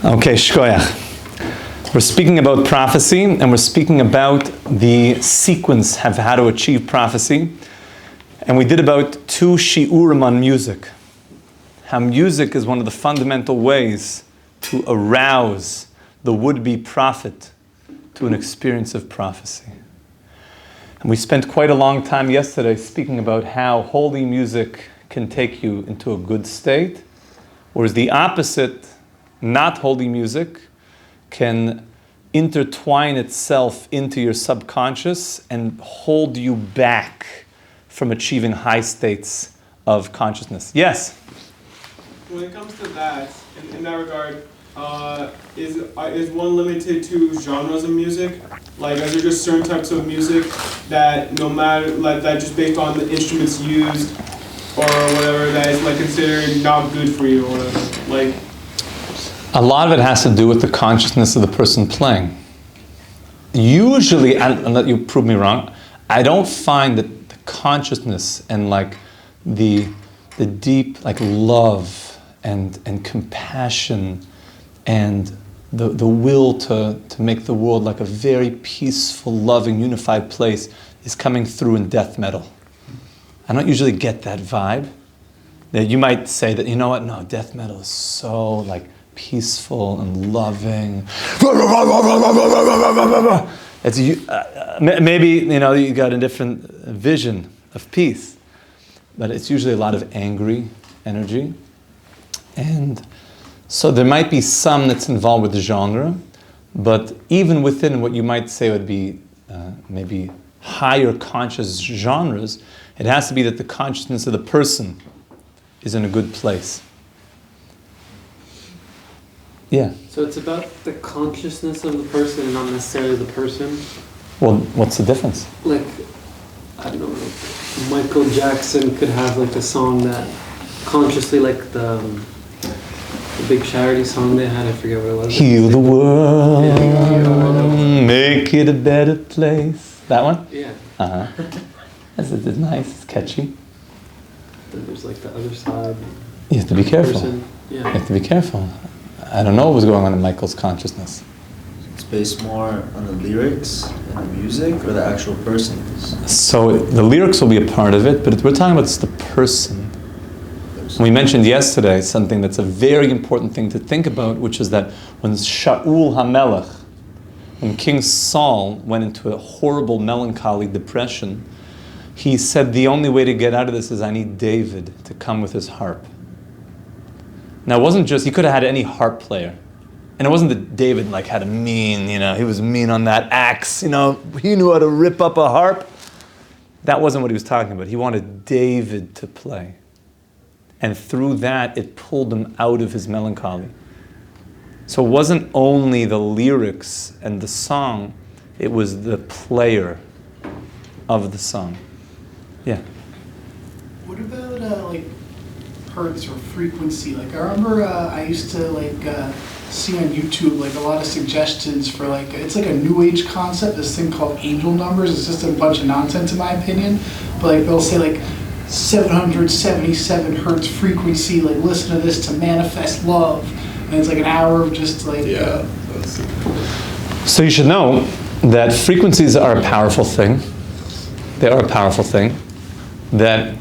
Okay, shkoyach. We're speaking about prophecy, and we're speaking about the sequence of how to achieve prophecy. And we did about 2 shiurim on music. How music is one of the fundamental ways to arouse the would-be prophet to an experience of prophecy. And we spent quite a long time yesterday speaking about how holy music can take you into a good state, whereas the opposite, not holy music, can intertwine itself into your subconscious and hold you back from achieving high states of consciousness. Yes? When it comes to that, in that regard, is one limited to genres of music? Like, are there just certain types of music that no matter, like, that just based on the instruments used or whatever, that is like considered not good for you or whatever? Like, a lot of it has to do with the consciousness of the person playing. Usually, and let you prove me wrong, I don't find that the consciousness and like the deep like love and compassion and the will to make the world like a very peaceful, loving, unified place is coming through in death metal. I don't usually get that vibe. That you might say that, you know what, no, death metal is so like peaceful and loving. It's maybe you got a different vision of peace, but it's usually a lot of angry energy, and so there might be some that's involved with the genre, but even within what you might say would be maybe higher conscious genres, it has to be that the consciousness of the person is in a good place. Yeah. So it's about the consciousness of the person and not necessarily the person? Well, what's the difference? Like, I don't know, Michael Jackson could have like a song that consciously, like the big charity song they had, I forget what it was. Heal the world, make it a better place. That one? Yeah. Uh-huh. It's nice, it's catchy. Then there's like the other side. You have to be careful. Person. Yeah. You have to be careful. I don't know what was going on in Michael's consciousness. It's based more on the lyrics and the music or the actual person? So the lyrics will be a part of it, but we're talking about the person. We mentioned yesterday something that's a very important thing to think about, which is that when Shaul HaMelech, when King Saul went into a horrible melancholy depression, he said the only way to get out of this is I need David to come with his harp. Now it wasn't just, he could have had any harp player. And it wasn't that David like had a mean, he was mean on that axe, he knew how to rip up a harp. That wasn't what he was talking about. He wanted David to play. And through that, it pulled him out of his melancholy. So it wasn't only the lyrics and the song, it was the player of the song. Yeah. What about like hertz or frequency? Like I remember I used to see on YouTube like a lot of suggestions for it's like a new age concept, this thing called angel numbers. It's just a bunch of nonsense in my opinion. But like they'll say like 777 hertz frequency, like listen to this to manifest love. And it's like an hour of just like So you should know that frequencies are a powerful thing. They are a powerful thing. That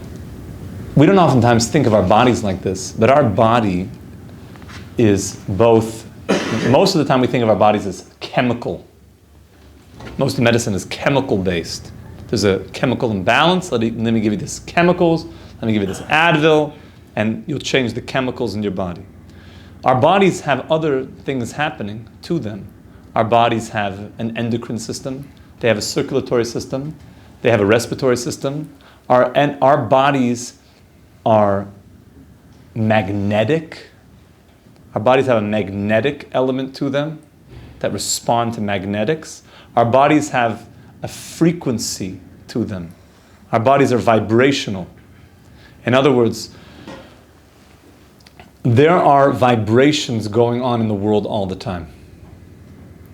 we don't oftentimes think of our bodies like this, but our body is both, most of the time we think of our bodies as chemical. Most of medicine is chemical based. There's a chemical imbalance. Let me give you this chemicals, let me give you this Advil, and you'll change the chemicals in your body. Our bodies have other things happening to them. Our bodies have an endocrine system, they have a circulatory system, they have a respiratory system. Our bodies are magnetic. Our bodies have a magnetic element to them that respond to magnetics. Our bodies have a frequency to them. Our bodies are vibrational. In other words, there are vibrations going on in the world all the time.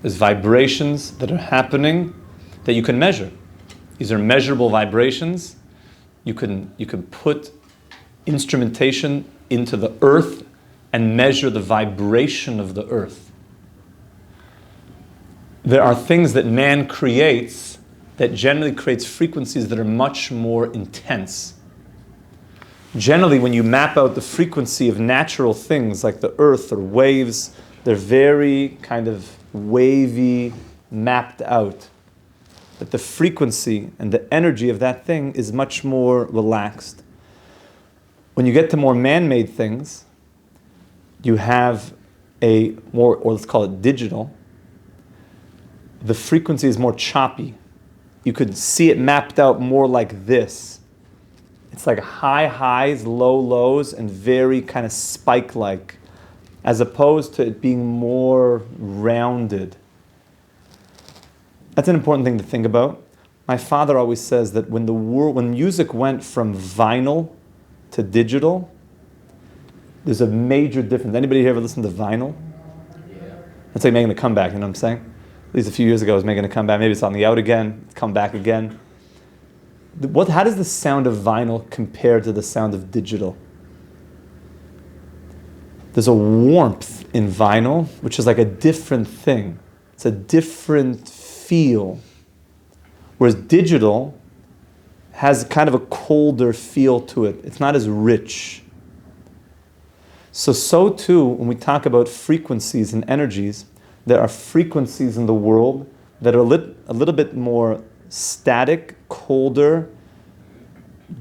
There's vibrations that are happening that you can measure. These are measurable vibrations. You can put instrumentation into the earth and measure the vibration of the earth. There are things that man creates that generally creates frequencies that are much more intense. Generally, when you map out the frequency of natural things like the earth or waves, they're very kind of wavy, mapped out. But the frequency and the energy of that thing is much more relaxed. When you get to more man-made things, you have a more, or let's call it digital, the frequency is more choppy. You could see it mapped out more like this. It's like high highs, low lows, and very kind of spike-like, as opposed to it being more rounded. That's an important thing to think about. My father always says that when music went from vinyl to digital, there's a major difference. Anybody here ever listen to vinyl? It's like making a comeback, you know what I'm saying? At least a few years ago it was making a comeback. Maybe it's on the out again, it's come back again. How does the sound of vinyl compare to the sound of digital? There's a warmth in vinyl, which is like a different thing. It's a different feel. Whereas digital has kind of a colder feel to it. It's not as rich. So too, when we talk about frequencies and energies, there are frequencies in the world that are a little bit more static, colder,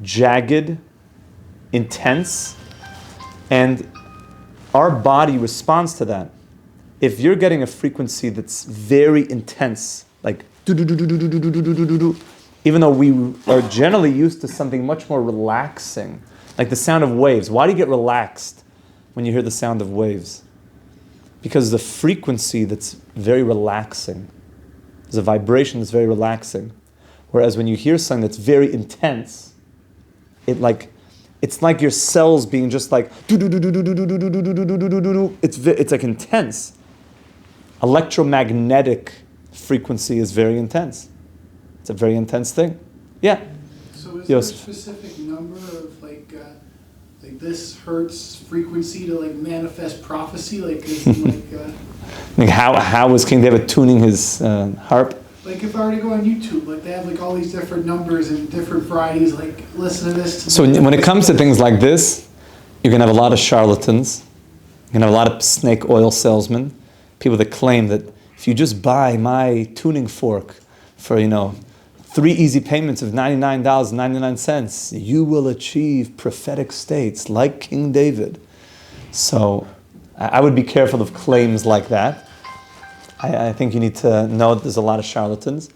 jagged, intense, and our body responds to that. If you're getting a frequency that's very intense, like do-do-do-do-do-do-do-do-do-do, even though we are generally used to something much more relaxing, like the sound of waves. Why do you get relaxed when you hear the sound of waves? Because the frequency that's very relaxing. There's a vibration that's very relaxing. Whereas when you hear something that's very intense, it's like your cells being just like it's like intense. Electromagnetic frequency is very intense. It's a very intense thing. Yeah. So is there a specific number of like this hertz frequency to like manifest prophecy? Like is like how was King David tuning his harp? Like if I were to go on YouTube, like they have like all these different numbers and different varieties, like listen to this. So when it comes to things like this, you're going to have a lot of charlatans. You're going to have a lot of snake oil salesmen. People that claim that if you just buy my tuning fork for, 3 easy payments of $99.99, you will achieve prophetic states like King David. So I would be careful of claims like that. I think you need to know that there's a lot of charlatans.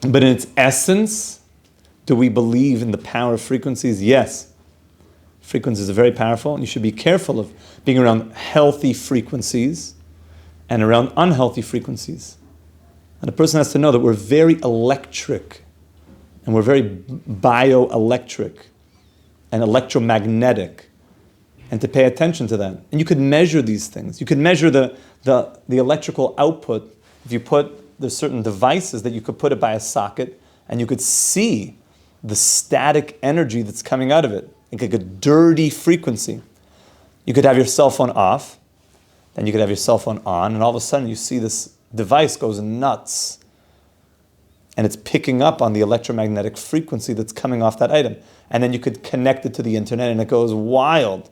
But in its essence, do we believe in the power of frequencies? Yes. Frequencies are very powerful, and you should be careful of being around healthy frequencies and around unhealthy frequencies. And a person has to know that we're very electric, and we're very bioelectric and electromagnetic, and to pay attention to that. And you could measure these things. You could measure the electrical output. If you there's certain devices that you could put it by a socket, and you could see the static energy that's coming out of it, like a dirty frequency. You could have your cell phone off, then you could have your cell phone on, and all of a sudden you see this device goes nuts, and it's picking up on the electromagnetic frequency that's coming off that item. And then you could connect it to the internet, and it goes wild.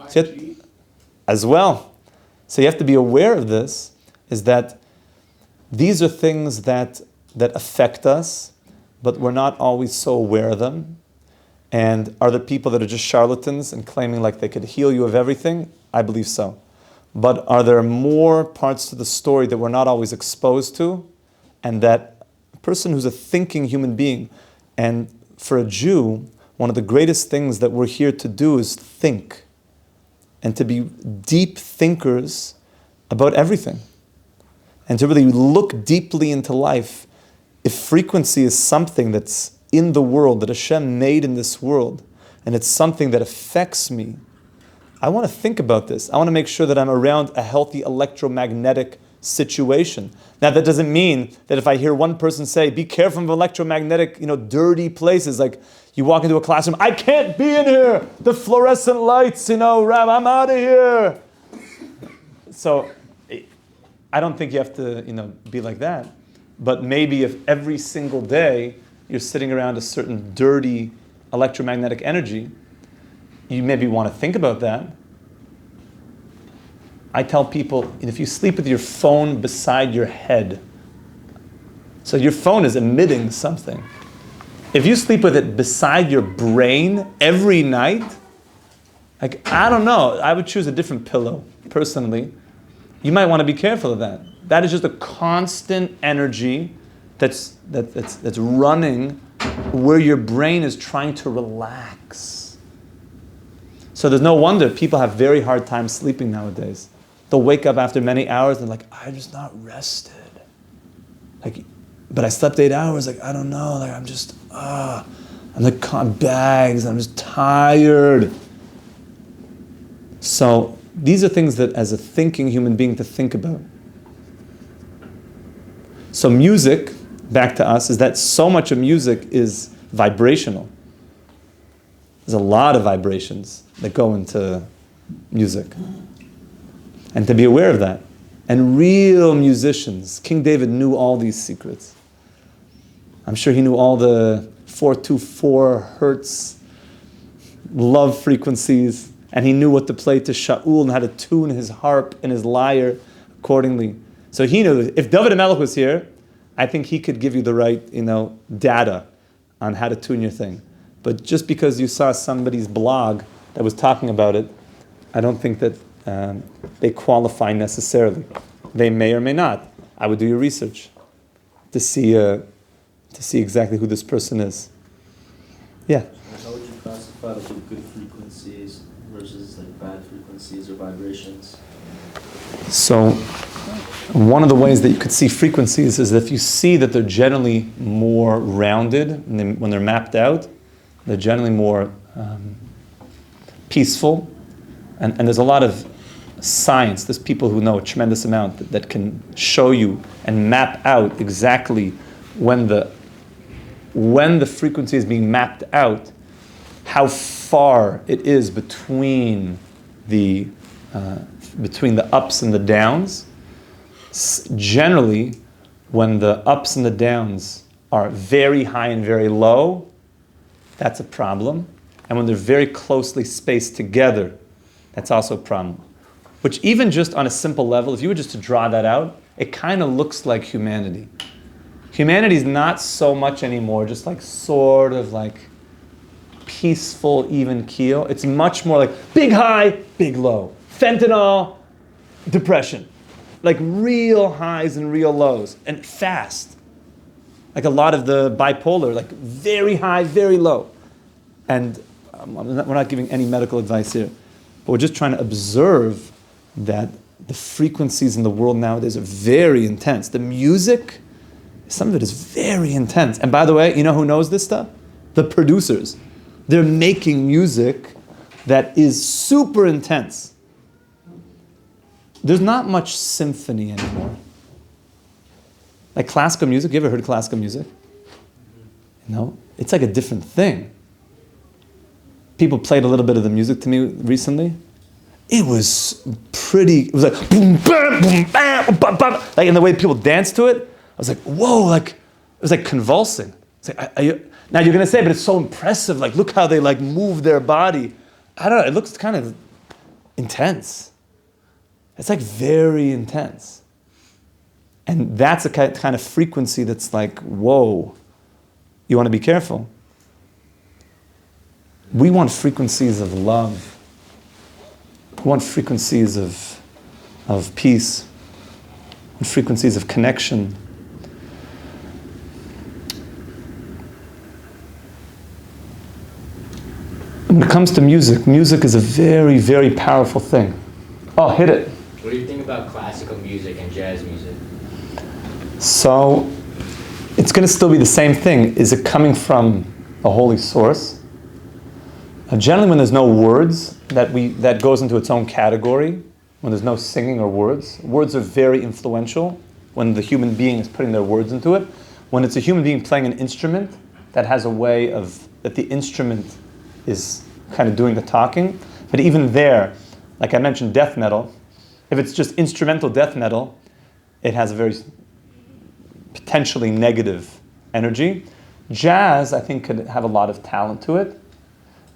So as well. So you have to be aware of this, is that these are things that affect us, but we're not always so aware of them. And are there people that are just charlatans and claiming like they could heal you of everything? I believe so. But are there more parts to the story that we're not always exposed to? And that a person who's a thinking human being, and for a Jew, one of the greatest things that we're here to do is think. And to be deep thinkers about everything. And to really look deeply into life. If frequency is something that's in the world, that Hashem made in this world, and it's something that affects me, I want to think about this. I want to make sure that I'm around a healthy electromagnetic situation. Now that doesn't mean that if I hear one person say, be careful of electromagnetic, dirty places, like you walk into a classroom, I can't be in here, the fluorescent lights, Rabbi, I'm out of here. So I don't think you have to, be like that. But maybe if every single day you're sitting around a certain dirty electromagnetic energy, you maybe want to think about that. I tell people, if you sleep with your phone beside your head, so your phone is emitting something. If you sleep with it beside your brain every night, I don't know, I would choose a different pillow, personally. You might want to be careful of that. That is just a constant energy that's running where your brain is trying to relax. So there's no wonder people have very hard time sleeping nowadays. They'll wake up after many hours and like, I'm just not rested. But I slept 8 hours, I don't know, I'm just, I'm like bags, I'm just tired. So these are things that as a thinking human being to think about. So music, back to us, is that so much of music is vibrational. There's a lot of vibrations that go into music. And to be aware of that. And real musicians, King David knew all these secrets. I'm sure he knew all the 424 hertz love frequencies, and he knew what to play to Shaul and how to tune his harp and his lyre accordingly. So he knew if David HaMelech was here, I think he could give you the right, data on how to tune your thing. But just because you saw somebody's blog that was talking about it, I don't think that they qualify necessarily. They may or may not. I would do your research to see exactly who this person is. Yeah. How would you classify the good frequencies versus bad frequencies or vibrations? So one of the ways that you could see frequencies is if you see that they're generally more rounded, and when they're mapped out, they're generally more peaceful. And there's a lot of science, there's people who know a tremendous amount that can show you and map out exactly when the frequency is being mapped out, how far it is between the ups and the downs. Generally, when the ups and the downs are very high and very low, that's a problem. And when they're very closely spaced together, that's also a problem. Which even just on a simple level, if you were just to draw that out, it kind of looks like humanity. Humanity is not so much anymore, just sort of peaceful, even keel. It's much more big high, big low. Fentanyl, depression. Real highs and real lows, and fast. A lot of the bipolar, very high, very low. And we're not giving any medical advice here, but we're just trying to observe that the frequencies in the world nowadays are very intense. The music, some of it is very intense. And by the way, you know who knows this stuff? The producers. They're making music that is super intense. There's not much symphony anymore. Classical music, you ever heard of classical music? It's a different thing. People played a little bit of the music to me recently. It was it was boom, bam, boom, bam, bam, bam. And the way people danced to it, I was whoa, it was convulsing. It's now you're going to say, but it's so impressive. Look how they move their body. I don't know, it looks kind of intense. It's very intense. And that's a kind of frequency that's whoa, you want to be careful. We want frequencies of love. We want frequencies of peace, and frequencies of connection. When it comes to music, music is a very, very powerful thing. Oh, hit it. What do you think about classical music and jazz music? So, it's going to still be the same thing. Is it coming from a holy source? Generally, when there's no words, that goes into its own category. when there's no singing or words. Words are very influential when the human being is putting their words into it. When it's a human being playing an instrument, that has a way of, that the instrument is kind of doing the talking. But even there, like I mentioned, death metal, if it's just instrumental death metal, it has a very potentially negative energy. Jazz, I think, could have a lot of talent to it.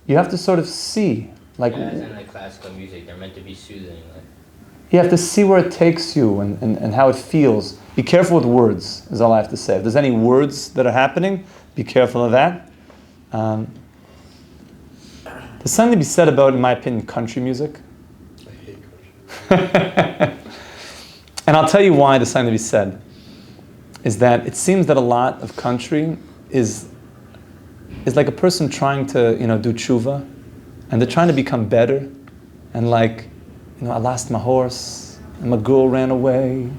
You have to sort of see, like, Jazz and like classical music, they're meant to be soothing. Like. You have to see where it takes you and how it feels. Be careful with words, is all I have to say. If there's any words that are happening, be careful of that. There's something to be said about, in my opinion, country music. I hate country. And I'll tell you why there's something to be said. Is that it seems that a lot of country is like a person trying to, do tshuva, and they're trying to become better, and like, I lost my horse, and my girl ran away,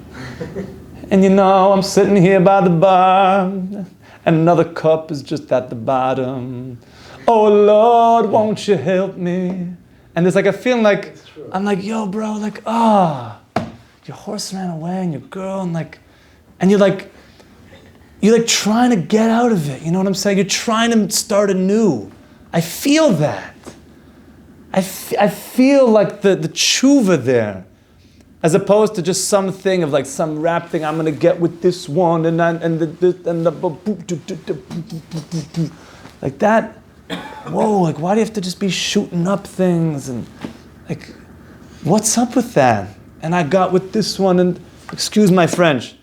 and I'm sitting here by the bar, and another cup is just at the bottom. Oh Lord, won't you help me? And there's like a feeling like, I'm like, yo bro, like, your horse ran away, and your girl, and you're like trying to get out of it, you know what I'm saying? You're trying to start anew. I feel that. I feel like the tshuva there, as opposed to just something of like some rap thing. I'm gonna get with this one and like that. Whoa! Like, why do you have to just be shooting up things and like, what's up with that? And I got with this one and excuse my French.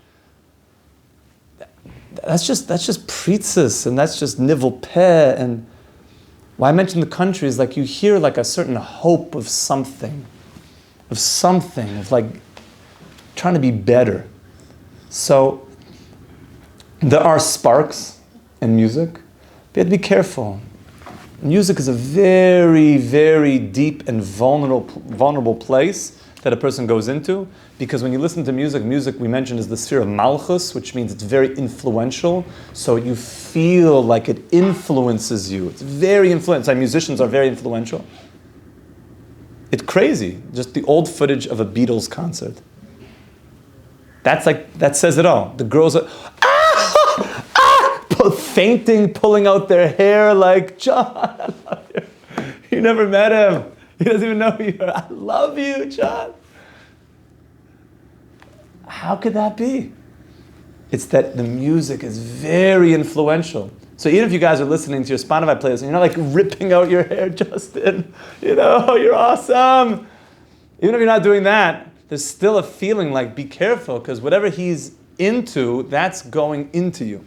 That's just pritzes and that's just nivel peh. And why I mention the country is like you hear like a certain hope of something, of like trying to be better. So there are sparks in music, but you have to be careful. Music is a very, very deep and vulnerable place that a person goes into, because when you listen to music, we mentioned is the sphere of malchus, which means it's very influential, so you feel like it influences you. It's very influential. Musicians are very influential. It's crazy, just the old footage of a Beatles concert. That says it all. The girls are fainting, pulling out their hair like, John, I love you. You never met him. He doesn't even know who you are. I love you, John. How could that be? It's that the music is very influential. So even if you guys are listening to your Spotify playlist and you're not like ripping out your hair, Justin, you're awesome. Even if you're not doing that, there's still a feeling like, be careful, because whatever he's into, that's going into you.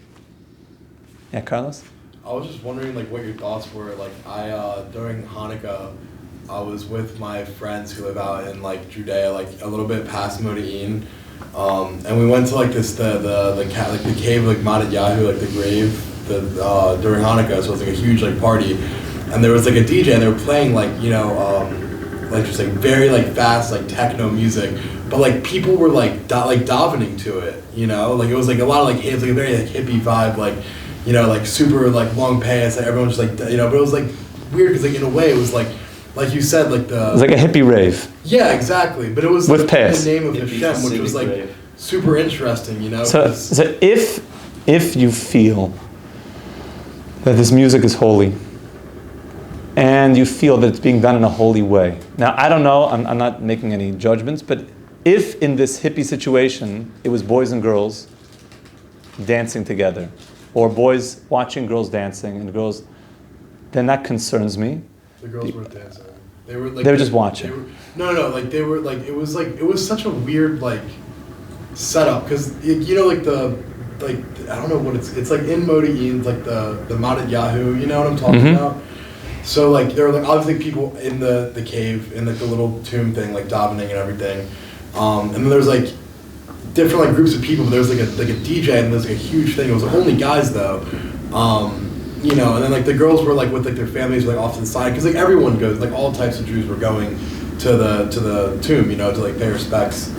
Yeah, Carlos? I was just wondering like what your thoughts were. Like during Hanukkah, I was with my friends who live out in like Judea, like a little bit past Modi'in, and we went to like the cave like Matityahu, like the grave, during Hanukkah. So it was like a huge like party, and there was like a DJ and they were playing like like just like very like fast like techno music, but like people were like davening to it, like it was like a lot of like it was like a very like hippie vibe, like like super like long pants, like everyone just like but it was like weird because like in a way it was like you said like it was like a hippie rave. Yeah, exactly. But it was with like, pants. The name of Hashem, which was like rave. Super interesting, So if you feel that this music is holy, and you feel that it's being done in a holy way. Now, I don't know, I'm not making any judgments, but if in this hippie situation, it was boys and girls dancing together, or boys watching girls dancing and girls, then that concerns me. The girls weren't dancing. They were just watching. It was such a weird like setup, because I don't know what it's like in Modi'in, like the Matityahu, you know what I'm talking about? So like there were like obviously people in the cave in like the little tomb thing, like davening and everything, and then there's like different like groups of people, but there was like a DJ and there's like a huge thing. It was only guys though, and then like the girls were like with like their families like off to the side, because like everyone goes, like all types of Jews were going to the tomb, to like pay respects,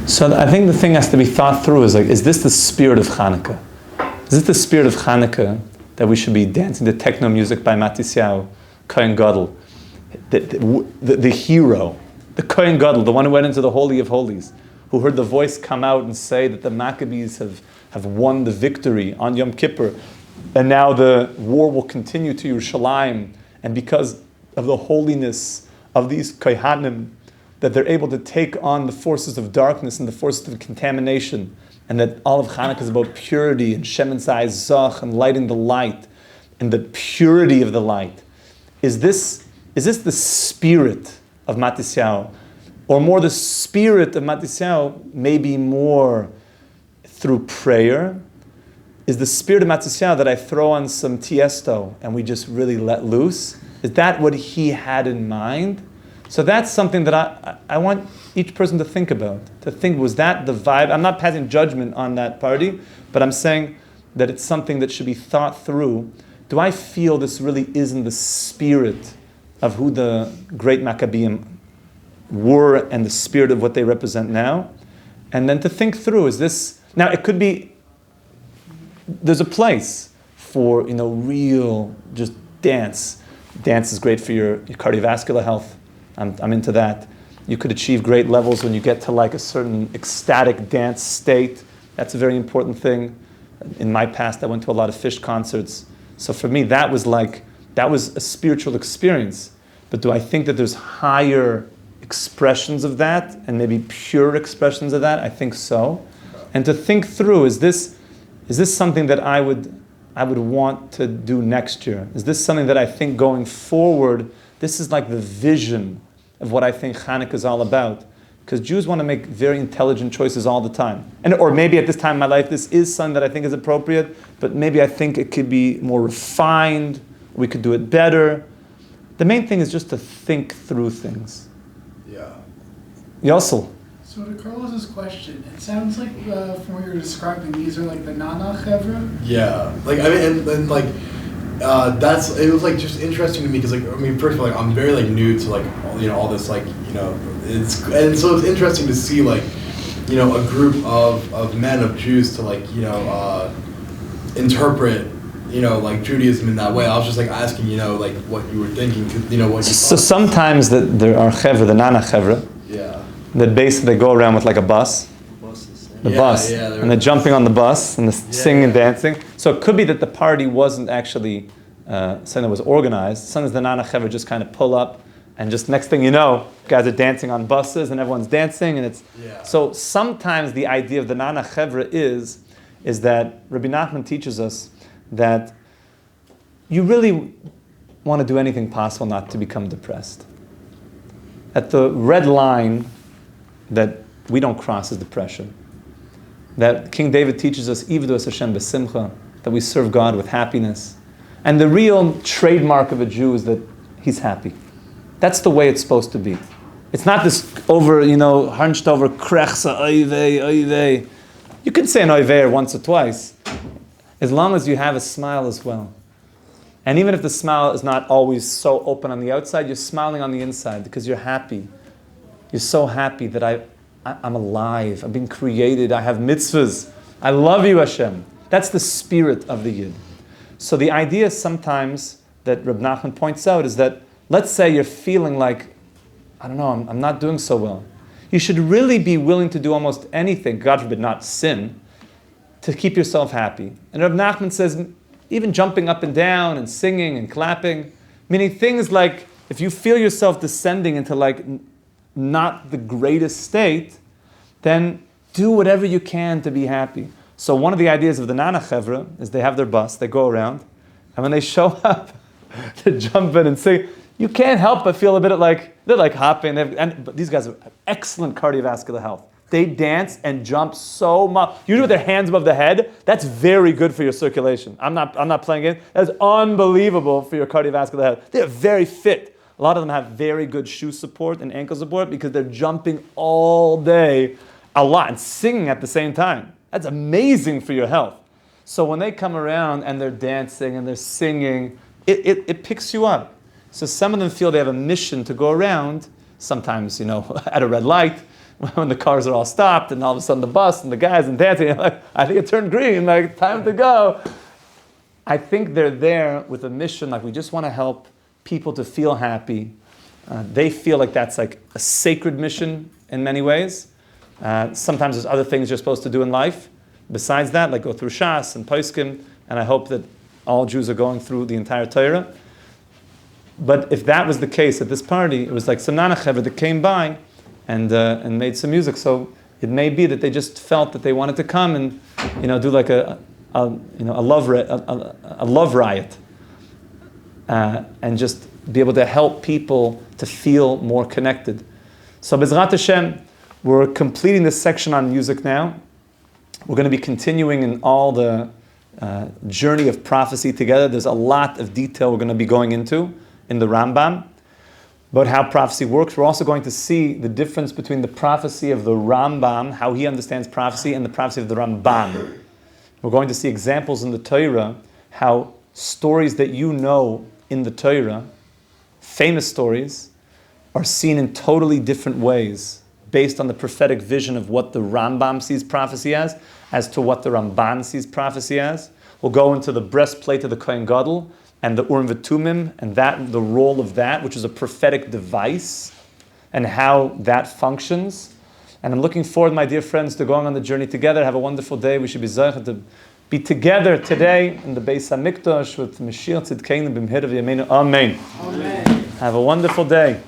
So I think the thing has to be thought through is like, is this the spirit of Hanukkah? Is this the spirit of Hanukkah that we should be dancing to techno music by Matityahu, Kohen Gadol, the hero, the Kohen Gadol, the one who went into the Holy of Holies, who heard the voice come out and say that the Maccabees have won the victory on Yom Kippur, and now the war will continue to Yerushalayim, and because of the holiness of these Kohanim, that they're able to take on the forces of darkness and the forces of contamination, and that all of Hanukkah is about purity and Shemen Zach and lighting the light and the purity of the light. Is this the spirit of Matisyahu? Or more the spirit of Matisyahu, maybe more through prayer? Is the spirit of Matisyahu that I throw on some tiesto and we just really let loose? Is that what he had in mind? So that's something that I want each person to think about. To think, was that the vibe? I'm not passing judgment on that party, but I'm saying that it's something that should be thought through. Do I feel this really is in the spirit of who the great Maccabeim were and the spirit of what they represent now? And then to think through, is this... Now, it could be... There's a place for, real just dance. Dance is great for your cardiovascular health. I'm into that. You could achieve great levels when you get to like a certain ecstatic dance state. That's a very important thing. In my past, I went to a lot of Fish concerts. So for me, that was a spiritual experience. But do I think that there's higher expressions of that and maybe pure expressions of that? I think so. And to think through, is this something that I would want to do next year? Is this something that I think going forward, this is like the vision of what I think Hanukkah is all about? Because Jews want to make very intelligent choices all the time. Or maybe at this time in my life, this is something that I think is appropriate, but maybe I think it could be more refined, we could do it better. The main thing is just to think through things. Yeah. Yossel. So to Carlos's question, it sounds like from what you're describing, these are like the Nana Chevera? Yeah. It was like just interesting to me because first of all, I'm very new to all this so it's interesting to see a group of men, of Jews to interpret Judaism in that way. I was just asking what you were thinking, what you So thought. sometimes there are Chevra, the Nana Chevra, Yeah. that basically go around with like a bus. The bus, and they're jumping on the bus and they're singing and dancing. So it could be that the party wasn't actually something that was organized. Sometimes the Nana Chevra just kind of pull up, and just next thing you know, guys are dancing on buses and everyone's dancing, and it's so sometimes the idea of the Nana Chevra is that Rabbi Nachman teaches us that you really want to do anything possible not to become depressed. At the red line that we don't cross is depression. That King David teaches us, Ivdu es Hashem b'simcha, that we serve God with happiness. And the real trademark of a Jew is that he's happy. That's the way it's supposed to be. It's not this hunched over, krechsa, oy. You can say an oy once or twice, as long as you have a smile as well. And even if the smile is not always so open on the outside, you're smiling on the inside because you're happy. You're so happy that I'm alive, I'm being created, I have mitzvahs. I love you, Hashem. That's the spirit of the Yid. So the idea sometimes that Reb Nachman points out is that, let's say you're feeling like, I don't know, I'm not doing so well. You should really be willing to do almost anything, God forbid not sin, to keep yourself happy. And Reb Nachman says, even jumping up and down and singing and clapping, meaning things like, if you feel yourself descending into not the greatest state, then do whatever you can to be happy. So one of the ideas of the Nana Chevra is they have their bus, they go around, and when they show up to jump in and sing, you can't help but feel a bit they're hopping, but these guys have excellent cardiovascular health. They dance and jump so much. Usually with their hands above the head, that's very good for your circulation. I'm not playing it. That's unbelievable for your cardiovascular health. They're very fit. A lot of them have very good shoe support and ankle support because they're jumping all day a lot and singing at the same time. That's amazing for your health. So when they come around and they're dancing and they're singing, it picks you up. So some of them feel they have a mission to go around, sometimes, at a red light, when the cars are all stopped and all of a sudden the bus and the guys and dancing, I think it turned green, time to go. I think they're there with a mission, we just want to help people to feel happy. They feel like that's like a sacred mission in many ways. Sometimes there's other things you're supposed to do in life besides that, like go through Shas and Poskim, and I hope that all Jews are going through the entire Torah. But if that was the case at this party, it was like some Nana Chevera that came by and made some music. So it may be that they just felt that they wanted to come and do like a love riot and just be able to help people to feel more connected. So Bezrat Hashem, we're completing this section on music now. We're going to be continuing in all the journey of prophecy together. There's a lot of detail we're going to be going into in the Rambam about how prophecy works. We're also going to see the difference between the prophecy of the Rambam, how he understands prophecy, and the prophecy of the Ramban. We're going to see examples in the Torah, how stories that you know in the Torah, famous stories, are seen in totally different ways based on the prophetic vision of what the Rambam sees prophecy as to what the Ramban sees prophecy as. We'll go into the breastplate of the Kohen Gadol and the Urim V'Tumim, and the role of that, which is a prophetic device, and how that functions. And I'm looking forward, my dear friends, to going on the journey together. Have a wonderful day. We should be zeicher to be together today in the Beis HaMikdash with Mashiach Tzidkeinu B'mhir of Yameinu. Amen. Amen. Have a wonderful day.